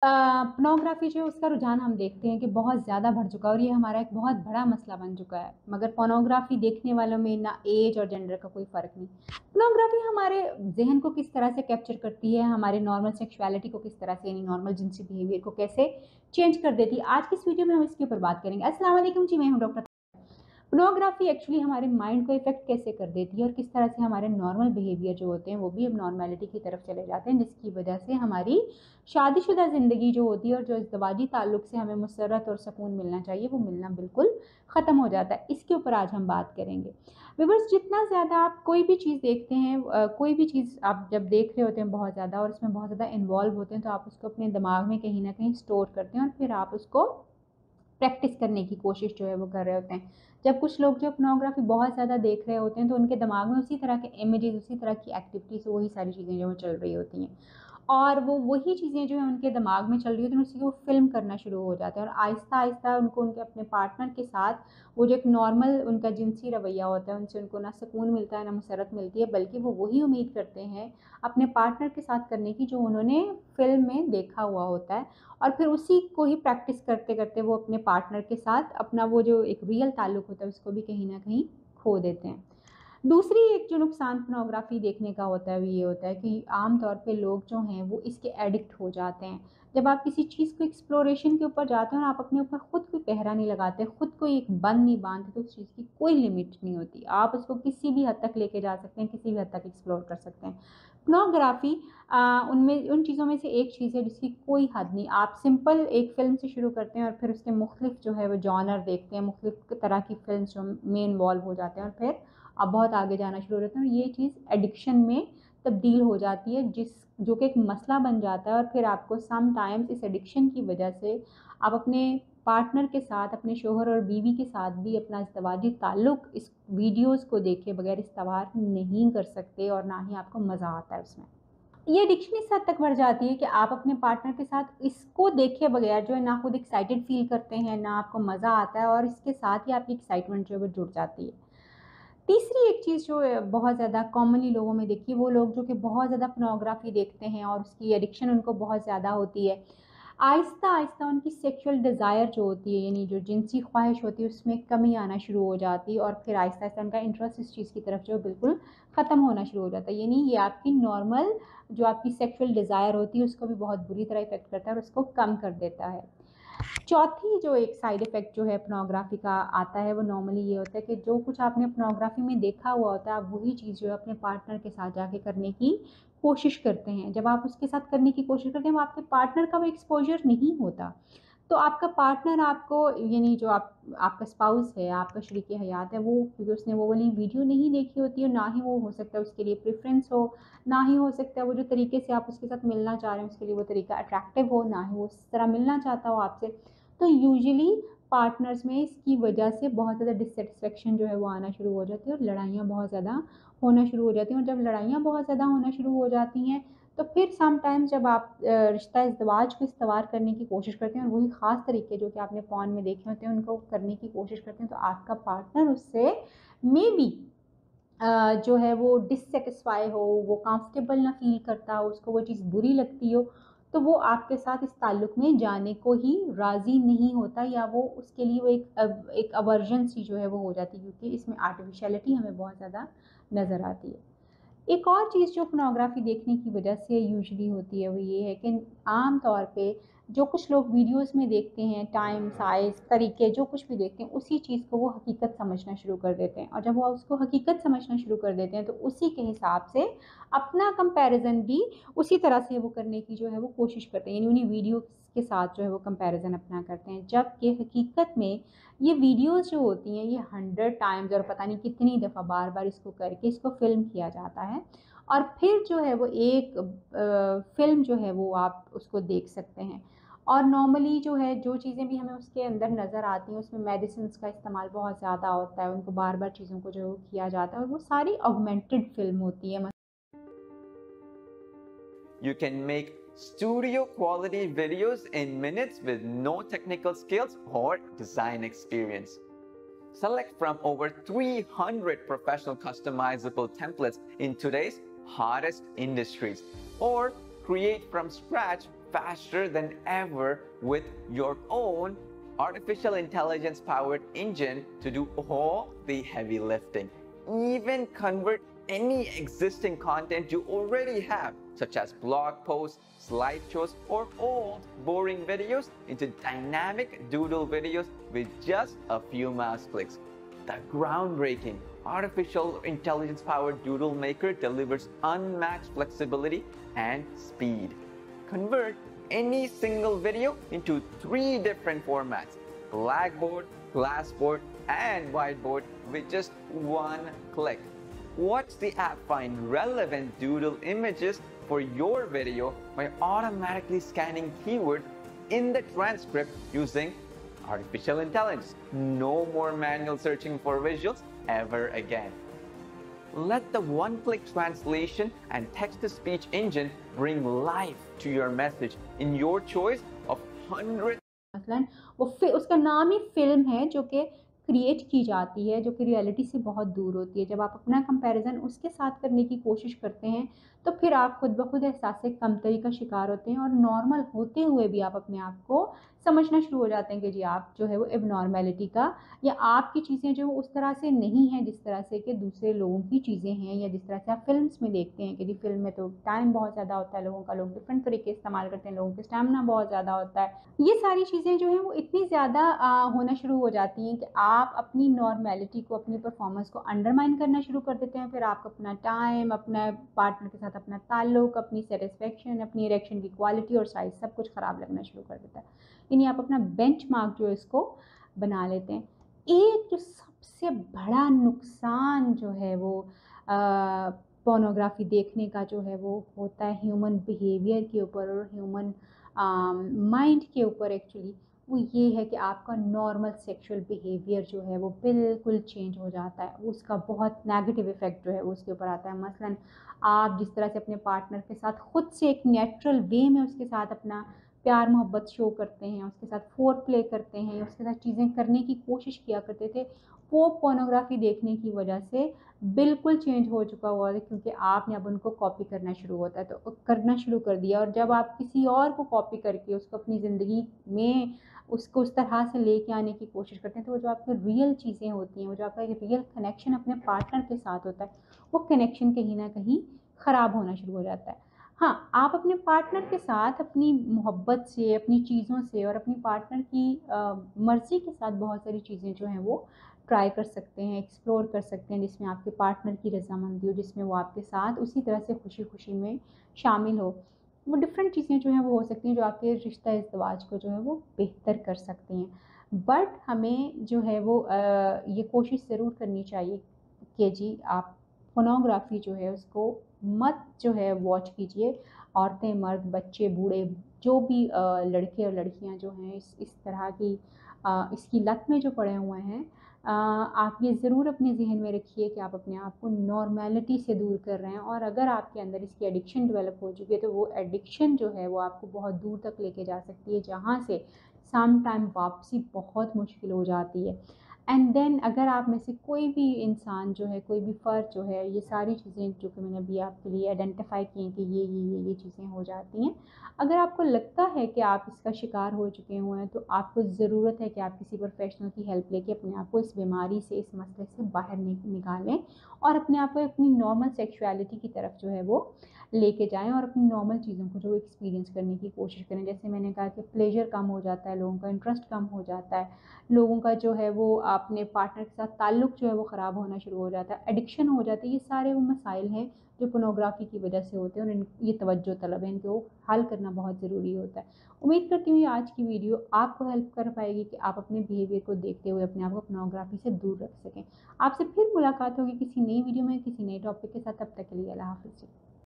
Pornography जो है उसका रुझान हम देखते हैं कि बहुत ज़्यादा बढ़ चुका है और ये हमारा एक बहुत बड़ा मसला बन चुका है। मगर पोर्नोग्राफ़ी देखने वालों में ना ऐज और जेंडर का कोई फ़र्क नहीं। पोर्नोग्राफ़ी हमारे ज़हन को किस तरह से कैप्चर करती है, हमारे नॉर्मल सेक्सुअलिटी को किस तरह से यानी नॉर्मल जिनसी बिहेवियर को कैसे चेंज कर देती है। आज की इस वीडियो में हम इसके ऊपर बात करेंगे। अस्सलाम वालेकुम जी, मैं हूँ डॉक्टर। पोर्नोग्राफी एक्चुअली हमारे माइंड को इफ़ेक्ट कैसे कर देती है और किस तरह से हमारे नॉर्मल बिहेवियर जो होते हैं वो भी अब नॉर्मैलिटी की तरफ चले जाते हैं, जिसकी वजह से हमारी शादीशुदा ज़िंदगी जो होती है और जो इज़्दिवाजी ताल्लुक़ से हमें मसर्रत और सुकून मिलना चाहिए वो मिलना बिल्कुल ख़त्म हो जाता है। इसके ऊपर आज हम बात करेंगे। व्यूअर्स, जितना ज़्यादा आप कोई भी चीज़ देखते हैं, कोई भी चीज़ आप जब देख रहे होते हैं बहुत ज़्यादा और उसमें बहुत ज़्यादा इन्वॉल्व होते हैं, तो आप उसको अपने दिमाग में कहीं न कहीं स्टोर करते हैं और फिर आप उसको प्रैक्टिस करने की कोशिश जो है वो कर रहे होते हैं। जब कुछ लोग जो पोर्नोग्राफ़ी बहुत ज़्यादा देख रहे होते हैं तो उनके दिमाग में उसी तरह के इमेजेस, उसी तरह की एक्टिविटीज़, वही सारी चीज़ें जो हैं चल रही होती हैं। और वो वही चीज़ें जो हैं उनके दिमाग में चल रही होती हैं, उसी को वो फ़िल्म करना शुरू हो जाते हैं और आहिस्ता-आहिस्ता उनको उनके अपने पार्टनर के साथ वो जो एक नॉर्मल उनका जिनसी रवैया होता है, उनसे उनको ना सुकून मिलता है, ना मसर्रत मिलती है, बल्कि वो वही उम्मीद करते हैं अपने पार्टनर के साथ करने की जो उन्होंने फ़िल्म में देखा हुआ होता है। और फिर उसी को ही प्रैक्टिस करते-करते वो अपने पार्टनर के साथ अपना वो जो एक रियल ताल्लुक होता है उसको भी कहीं न कहीं खो देते हैं। दूसरी एक जो नुकसान पोर्नोग्राफ़ी देखने का होता है वो ये होता है कि आम तौर पे लोग जो हैं वो इसके एडिक्ट हो जाते हैं। जब आप किसी चीज़ को एक्सप्लोरेशन के ऊपर जाते हो और आप अपने ऊपर खुद कोई पहरा नहीं लगाते, खुद को एक बंद नहीं बाँधते, तो उस चीज़ की कोई लिमिट नहीं होती। आप उसको किसी भी हद तक लेके जा सकते हैं, किसी भी हद तक एक्सप्लोर कर सकते हैं। पोर्नोग्राफ़ी उनमें उन चीज़ों में से एक चीज़ है जिसकी कोई हद नहीं। आप सिंपल एक फ़िल्म से शुरू करते हैं और फिर उसके मुख्तलिफ़ जो है वो जॉनर देखते हैं, मुख्तलिफ़ तरह की फ़िल्म्स जो में इन्वॉल्व हो जाते हैं और फिर आप बहुत आगे जाना शुरू हो जाते हैं और ये चीज़ एडिक्शन में तब्दील हो जाती है, जो कि एक मसला बन जाता है और फिर आपको समटाइम्स इस एडिक्शन की वजह से आप अपने पार्टनर के साथ, अपने शौहर और बीवी के साथ भी अपना इज़्दिवाजी ताल्लुक़ इस वीडियोज़ को देखे बगैर इस्तेवार नहीं कर सकते और ना ही आपको मज़ा आता है उसमें। ये एडिक्शन इस हद तक बढ़ जाती है कि आप अपने पार्टनर के साथ इसको देखे बगैर जो है ना खुद एक्साइटेड फ़ील करते हैं, ना आपको मज़ा आता है और इसके साथ ही आपकी एक्साइटमेंट जो है वो जुड़ जाती है। तीसरी एक चीज़ जो बहुत ज़्यादा कॉमनली लोगों में देखी है, वो लोग जो कि बहुत ज़्यादा पोर्नोग्राफ़ी देखते हैं और उसकी एडिक्शन उनको बहुत ज़्यादा होती है। आहिस्ता-आहिस्ता उनकी सेक्सुअल डिज़ायर जो होती है, यानी जो जिनसी ख़्वाहिश होती है, उसमें कमी आना शुरू हो जाती है और फिर आहिस्ता-आहिस्ता उनका इंटरेस्ट इस चीज़ की तरफ जो है बिल्कुल ख़त्म होना शुरू हो जाता है। यानी ये आपकी नॉर्मल जो आपकी सेक्सुअल डिज़ायर होती है, उसको भी बहुत बुरी तरह इफ़ेक्ट करता है और उसको कम कर देता है। चौथी जो एक साइड इफ़ेक्ट जो है पोर्नोग्राफ़ी का आता है वो नॉर्मली ये होता है कि जो कुछ आपने पोर्नोग्राफ़ी में देखा हुआ होता है, आप वही चीज़ जो है अपने पार्टनर के साथ जाके करने की कोशिश करते हैं। जब आप उसके साथ करने की कोशिश करते हैं, वो आपके पार्टनर का वो एक्सपोज़र नहीं होता। तो आपका पार्टनर आपको यानी जो आपका स्पाउस है, आपका शरीके हयात है, वो क्योंकि उसने वो वाली वीडियो नहीं देखी होती है, ना ही वो हो सकता है उसके लिए प्रेफ़रेंस हो, ना ही हो सकता है वो जो तरीके से आप उसके साथ मिलना चाह रहे हैं उसके लिए वो तरीका अट्रैक्टिव हो, ना ही वो उस तरह मिलना चाहता हो आपसे। तो यूजुअली पार्टनर्स में इसकी वजह से बहुत ज़्यादा डिससैटिस्फैक्शन जो है वो आना शुरू हो जाती है और लड़ाइयाँ बहुत ज़्यादा होना शुरू हो जाती हैं और जब लड़ाइयाँ बहुत ज़्यादा होना शुरू हो जाती हैं, तो फिर समटाइम्स जब आप रिश्ता इज़्दिवाज को इस्तवार करने की कोशिश करते हैं और वही ख़ास तरीके जो कि आपने फ़ोन में देखे होते हैं, उनको करने की कोशिश करते हैं, तो आपका पार्टनर उससे मेबी जो है वो डिससैटिस्फाई हो, वो कंफर्टेबल ना फ़ील करता हो, उसको वो चीज़ बुरी लगती हो, तो वो आपके साथ इस ताल्लुक में जाने को ही राज़ी नहीं होता या वो उसके लिए वो एक अवर्जन सी जो है वो हो जाती है, क्योंकि इसमें आर्टिफ़िशियलिटी हमें बहुत ज़्यादा नज़र आती है। एक और चीज़ जो पोर्नोग्राफ़ी देखने की वजह से यूजुअली होती है वो ये है कि आम तौर पे जो कुछ लोग वीडियोज़ में देखते हैं, टाइम, साइज़, तरीके जो कुछ भी देखते हैं, उसी चीज़ को वो हकीकत समझना शुरू कर देते हैं और जब वो उसको हकीकत समझना शुरू कर देते हैं तो उसी के हिसाब से अपना कंपैरिज़न भी उसी तरह से वो करने की जो है वो कोशिश करते हैं, यानी उन्हीं वीडियोज़ के साथ जो है वो कंपैरिज़न अपना करते हैं। जबकि हकीकत में ये वीडियोज़ जो होती हैं ये 100 टाइम्स और पता नहीं कितनी दफ़ा बार-बार इसको करके इसको फ़िल्म किया जाता है और फिर जो है वो एक फ़िल्म जो है वो आप उसको देख सकते हैं। और नॉर्मली जो है जो चीज़ें भी हमें उसके अंदर नज़र आती हैं उसमें मेडिसिन्स का इस्तेमाल बहुत ज़्यादा होता है, उनको बार-बार चीज़ों को जो किया जाता है और वो सारी ऑगमेंटेड फ़िल्म होती है। You can make studio quality videos in minutes with no technical skills or design experience. Select from over 300 professional customizable templates in today's hottest industries, or create from scratch faster than ever with your own artificial intelligence powered engine to do all the heavy lifting. Even convert any existing content you already have, such as blog posts, slideshows, or old boring videos into dynamic doodle videos with just a few mouse clicks. The groundbreaking artificial intelligence powered doodle maker delivers unmatched flexibility and speed. Convert any single video into 3 different formats: Blackboard, Glassboard, and Whiteboard with just 1 click. Watch the app find relevant doodle images for your video by automatically scanning keywords in the transcript using artificial intelligence. No more manual searching for visuals ever again. Let the one-click translation and text-to-speech engine bring life to your message in your choice of hundreds. मसलन उसका नाम ही film है जो कि create की जाती है, जो कि रियलिटी से बहुत दूर होती है। जब आप अपना कंपैरिजन उसके साथ करने की कोशिश करते हैं तो फिर आप खुद ब खुद एहसास कमतरी का शिकार होते हैं और नॉर्मल होते हुए भी आप अपने आप को समझना शुरू हो जाते हैं कि जी आप जो है वो एबनॉर्मेलिटी का, या आपकी चीज़ें जो उस तरह से नहीं हैं जिस तरह से कि दूसरे लोगों की चीज़ें हैं, या जिस तरह से आप फिल्म्स में देखते हैं कि जी फिल्म में तो टाइम बहुत ज़्यादा होता है लोगों का, लोग डिफरेंट तरीके इस्तेमाल करते हैं, लोगों के स्टैमिना बहुत ज़्यादा होता है। ये सारी चीज़ें जो हैं वो इतनी ज़्यादा होना शुरू हो जाती हैं कि आप अपनी नॉर्मेलिटी को, अपनी परफॉर्मेंस को अंडरमाइन करना शुरू कर देते हैं। फिर आप अपना टाइम, अपना पार्टनर के साथ अपना ताल्लुक, अपनी सेटिस्फेक्शन, अपनी इरेक्शन की क्वालिटी और साइज़ सब कुछ ख़राब लगना शुरू कर देता है। यानी आप अपना बेंचमार्क जो है इसको बना लेते हैं। एक जो सबसे बड़ा नुकसान जो है वो पोर्नोग्राफी देखने का जो है वो होता है ह्यूमन बिहेवियर के ऊपर और ह्यूमन माइंड के ऊपर। एक्चुअली वो ये है कि आपका नॉर्मल सेक्सुअल बिहेवियर जो है वो बिल्कुल चेंज हो जाता है। उसका बहुत नेगेटिव इफ़ेक्ट जो है वो उसके ऊपर आता है। मसलन आप जिस तरह से अपने पार्टनर के साथ खुद से एक नेचुरल वे में उसके साथ अपना प्यार मोहब्बत शो करते हैं, उसके साथ फोर प्ले करते हैं, उसके साथ चीज़ें करने की कोशिश किया करते थे, वो पोर्नोग्राफी देखने की वजह से बिल्कुल चेंज हो चुका हुआ है, क्योंकि आपने अब उनको कॉपी करना शुरू होता है तो करना शुरू कर दिया। और जब आप किसी और को कॉपी करके उसको अपनी ज़िंदगी में उसको उस तरह से लेके आने की कोशिश करते हैं, तो वो जो आपकी रियल चीज़ें होती हैं, वो जो आपका एक रियल कनेक्शन अपने पार्टनर के साथ होता है, वो कनेक्शन कहीं ना कहीं ख़राब होना शुरू हो जाता है। हाँ, आप अपने पार्टनर के साथ अपनी मोहब्बत से, अपनी चीज़ों से और अपनी पार्टनर की मर्ज़ी के साथ बहुत सारी चीज़ें जो हैं वो ट्राई कर सकते हैं, एक्सप्लोर कर सकते हैं, जिसमें आपके पार्टनर की रज़ामंदी हो, जिसमें वो आपके साथ उसी तरह से खुशी-खुशी में शामिल हो। वो डिफरेंट चीज़ें जो हैं वो हो सकती हैं जो आपके रिश्ता इज़्दवाज को जो है वो बेहतर कर सकती हैं। बट हमें जो है वो ये कोशिश ज़रूर करनी चाहिए कि जी आप पोर्नोग्राफी जो है उसको मत जो है वॉच कीजिए। औरतें, मर्द, बच्चे, बूढ़े, जो भी लड़के और लड़कियां जो हैं इस तरह की इसकी लत में जो पड़े हुए हैं, आप ये ज़रूर अपने जहन में रखिए कि आप अपने आप को नॉर्मेलिटी से दूर कर रहे हैं। और अगर आपके अंदर इसकी एडिक्शन डेवलप हो चुकी है तो वो एडिक्शन जो है वो आपको बहुत दूर तक लेके जा सकती है, जहाँ से सम टाइम वापसी बहुत मुश्किल हो जाती है। एंड देन अगर आप में से कोई भी इंसान जो है, कोई भी फ़र्द जो है, ये सारी चीज़ें जो कि मैंने अभी आपके लिए आइडेंटिफाई की हैं कि ये चीज़ें हो जाती हैं, अगर आपको लगता है कि आप इसका शिकार हो चुके हुए हैं तो आपको ज़रूरत है कि आप किसी प्रोफेशनल की हेल्प लेके अपने आप को इस बीमारी से, इस मसले से बाहर निकालें और अपने आप को अपनी नॉर्मल सेक्सुअलिटी की तरफ जो है वो लेके जाएं और अपनी नॉर्मल चीज़ों को जो एक्सपीरियंस करने की कोशिश करें। जैसे मैंने कहा कि प्लेजर कम हो जाता है, लोगों का इंटरेस्ट कम हो जाता है, लोगों का जो है वो अपने पार्टनर के साथ ताल्लुक़ जो है वो ख़राब होना शुरू हो जाता है, एडिक्शन हो जाती है। ये सारे वो मसाइल हैं जो पोर्नोग्राफी की वजह से होते हैं और ये तवज्जो तलब है, इनको हल करना बहुत ज़रूरी होता है। उम्मीद करती हूँ आज की वीडियो आपको हेल्प कर पाएगी कि आप अपने बिहेवियर को देखते हुए अपने आप को पोर्नोग्राफी से दूर रख सकें। आपसे फिर मुलाकात होगी किसी नई वीडियो में, किसी नए टॉपिक के साथ। तब तक के लिए अल्लाह हाफ़िज़।